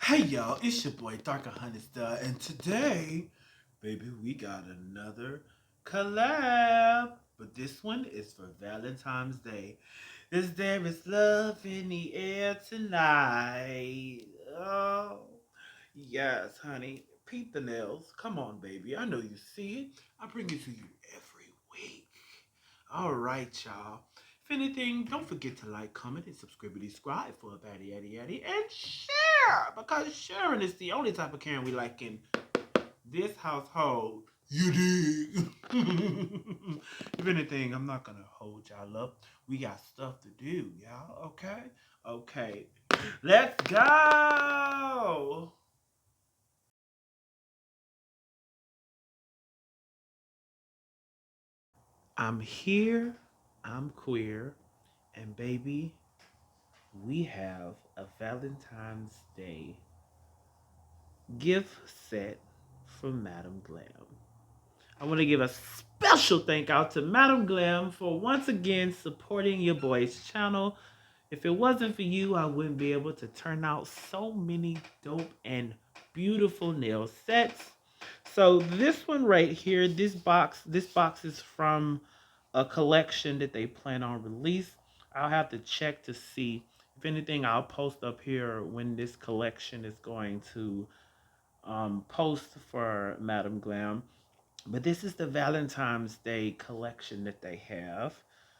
Hey y'all, it's your boy Darkahontas, and today, baby, we got another collab. But this one is for Valentine's Day. There is love in the air tonight. Oh, yes, honey. Peep the nails. Come on, baby. I know you see it. I bring it to you every week. All right, y'all. If anything, don't forget to like, comment, and subscribe for a batty, yaddy, yaddy, and share, because sharing is the only type of caring we like in this household. You dig? If anything, I'm not gonna hold y'all up. We got stuff to do, y'all. Okay? Okay. Let's go! I'm here, I'm queer, and baby, we have a Valentine's Day gift set from Madam Glam. I want to give a special thank out to Madam Glam for once again supporting your boy's channel. If it wasn't for you, I wouldn't be able to turn out so many dope and beautiful nail sets. So this one right here, this box is from a collection that they plan on release. I'll have to check to see. If anything, I'll post up here when this collection is going to post for Madam Glam. But this is the Valentine's Day collection that they have.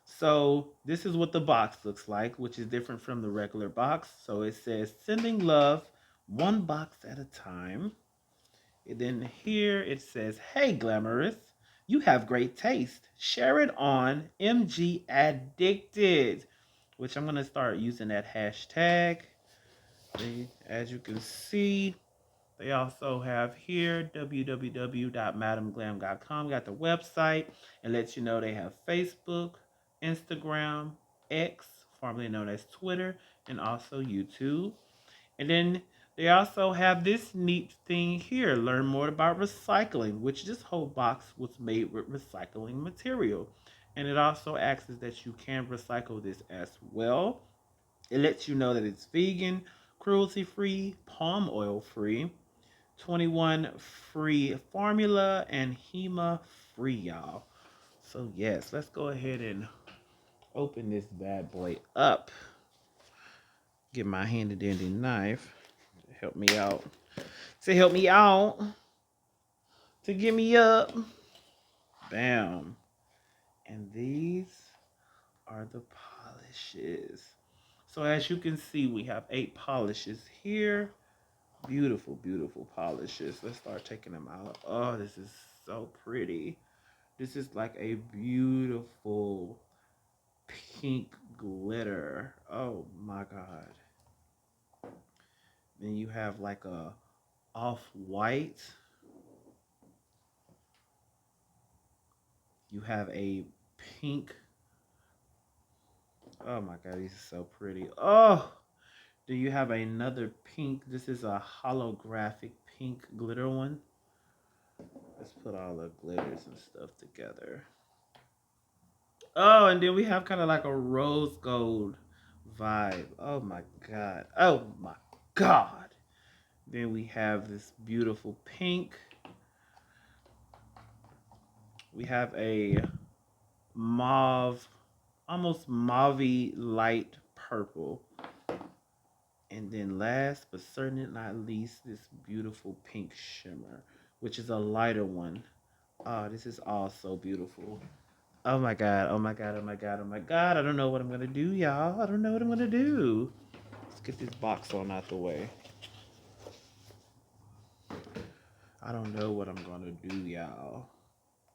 So this is what the box looks like, which is different from the regular box. So it says sending love one box at a time. And then here it says, hey glamorous, you have great taste. Share it on MG Addicted, which I'm going to start using that hashtag. As you can see, they also have here www.madamglam.com. Got the website and lets you know they have Facebook, Instagram, X, formerly known as Twitter, and also YouTube. And then they also have this neat thing here. Learn more about recycling, which this whole box was made with recycling material. And it also asks that you can recycle this as well. It lets you know that it's vegan, cruelty free, palm oil free, 21 free formula, and HEMA free, y'all. So yes, let's go ahead and open this bad boy up. Get my handy dandy knife to help me out. To help me out. To get me up. Bam. And these are the polishes. So as you can see, we have 8 polishes here. Beautiful, beautiful polishes. Let's start taking them out. Oh, this is so pretty. This is like a beautiful pink glitter. Oh my god. Then you have like a off-white. You have a pink. Oh my god, these are so pretty. Oh, do you have another pink? This is a holographic pink glitter one. Let's put all the glitters and stuff together. Oh, and then we have kind of like a rose gold vibe. Oh my god. Oh my god. Then we have this beautiful pink. We have a mauve, almost mauve light purple. And then last but certainly not least, this beautiful pink shimmer, which is a lighter one. Oh, this is all so beautiful. Oh my god, oh my god, oh my god, oh my god. I don't know what I'm gonna do, y'all. I don't know what I'm gonna do. Let's get this box on out the way. I don't know what I'm gonna do, y'all.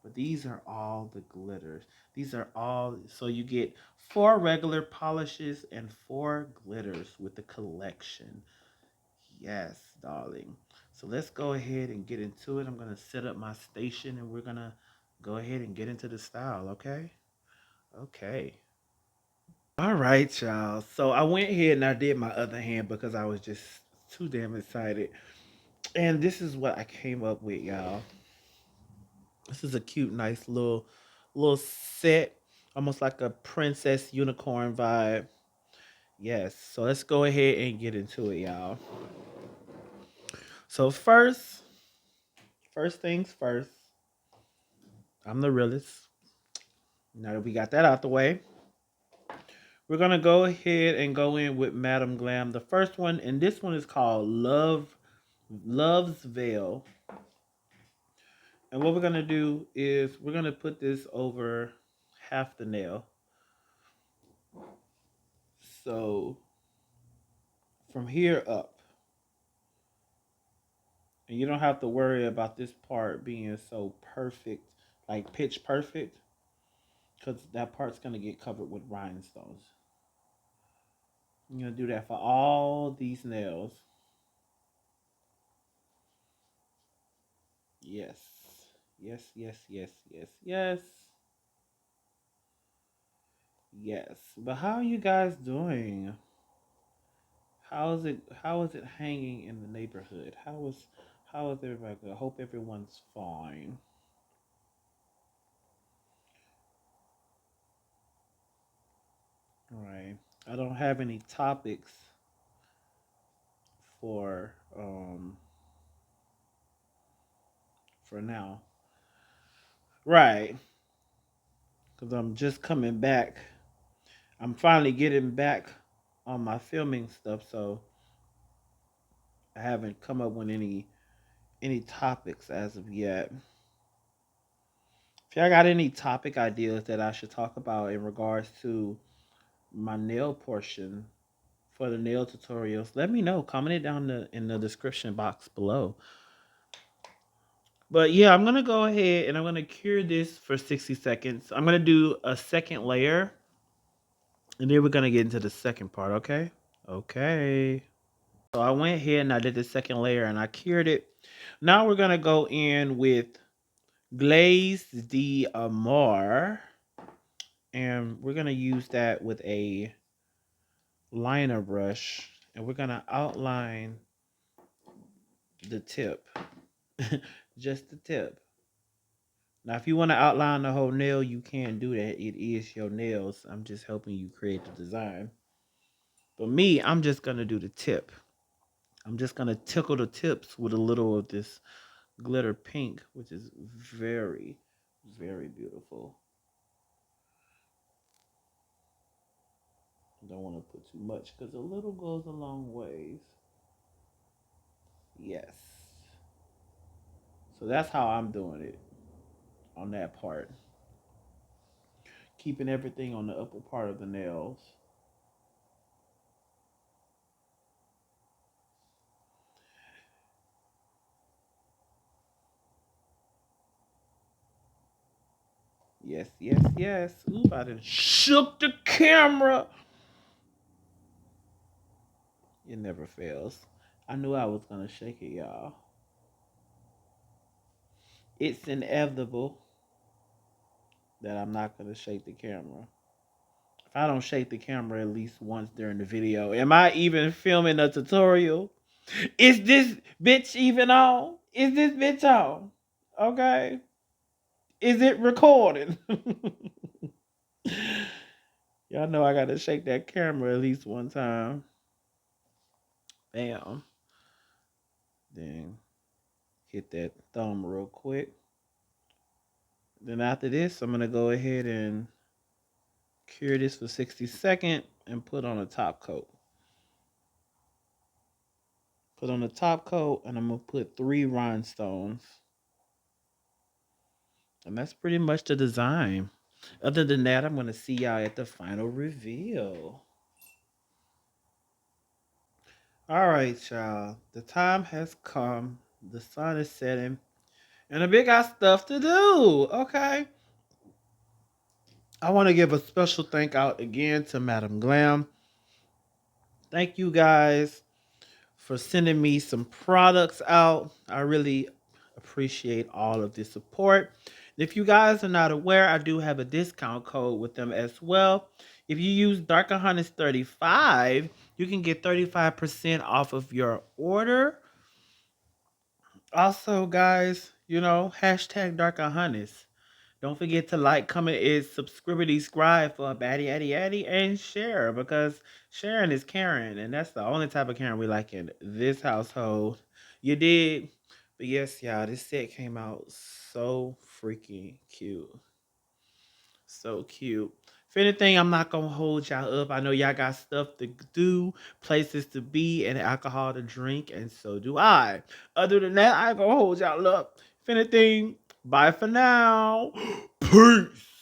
But these are all the glitters. These are all, so you get 4 regular polishes and 4 glitters with the collection. Yes, darling. So let's go ahead and get into it. I'm gonna set up my station and we're gonna go ahead and get into the style, okay? Okay. All right, y'all. So I went ahead and I did my other hand because I was just too damn excited. And this is what I came up with, y'all. This is a cute, nice little set, almost like a princess unicorn vibe. Yes. So let's go ahead and get into it, y'all. So first things first, I'm the realist. Now that we got that out the way, we're gonna go ahead and go in with Madam Glam. The first one, and this one is called Love's Veil. And what we're gonna do is we're gonna put this over half the nail. So from here up, and you don't have to worry about this part being so perfect, like pitch perfect, because that part's gonna get covered with rhinestones. I'm gonna do that for all these nails. Yes. Yes, yes, yes, yes, yes. Yes. But how are you guys doing? How is it hanging in the neighborhood? How is everybody good? I hope everyone's fine. All right. I don't have any topics for for now. Right. Cuz I'm just coming back. I'm finally getting back on my filming stuff, so I haven't come up with any topics as of yet. If y'all got any topic ideas that I should talk about in regards to my nail portion for the nail tutorials, let me know. Comment it down in the description box below. But yeah, I'm going to go ahead and I'm going to cure this for 60 seconds. I'm going to do a second layer. And then we're going to get into the second part, okay? Okay. So I went ahead and I did the second layer and I cured it. Now we're going to go in with Glaze d'Amour. And we're going to use that with a liner brush. And we're going to outline the tip. Just the tip. Now, if you want to outline the whole nail, you can do that. It is your nails. I'm just helping you create the design. But me, I'm just going to do the tip. I'm just going to tickle the tips with a little of this glitter pink, which is very, very beautiful. Don't want to put too much because a little goes a long ways. Yes. So that's how I'm doing it on that part. Keeping everything on the upper part of the nails. Yes, yes, yes. Ooh, I done shook the camera. It never fails. I knew I was going to shake it, y'all. It's inevitable that I'm not going to shake the camera. If I don't shake the camera at least once during the video, am I even filming a tutorial? Is this bitch even on? Is this bitch on? Okay. Is it recording? Y'all know I got to shake that camera at least one time. Bam. Then hit that thumb real quick. Then after this, I'm going to go ahead and cure this for 60 seconds and put on a top coat. Put on the top coat and I'm going to put 3 rhinestones. And that's pretty much the design. Other than that, I'm going to see y'all at the final reveal. All right, y'all. The time has come. The sun is setting. And the big got stuff to do. Okay. I want to give a special thank out again to Madam Glam. Thank you guys for sending me some products out. I really appreciate all of the support. If you guys are not aware, I do have a discount code with them as well. If you use Darkahontas 35, you can get 35% off of your order. Also, guys, hashtag Darkahontas. Don't forget to like, comment, and subscribe for a baddie, addy, addy, and share because sharing is caring, and that's the only type of caring we like in this household. You did. But yes, y'all, this set came out so freaking cute. So cute. If anything, I'm not gonna hold y'all up. I know y'all got stuff to do, places to be, and alcohol to drink, and so do I. Other than that, I ain't gonna hold y'all up. If anything, bye for now. Peace.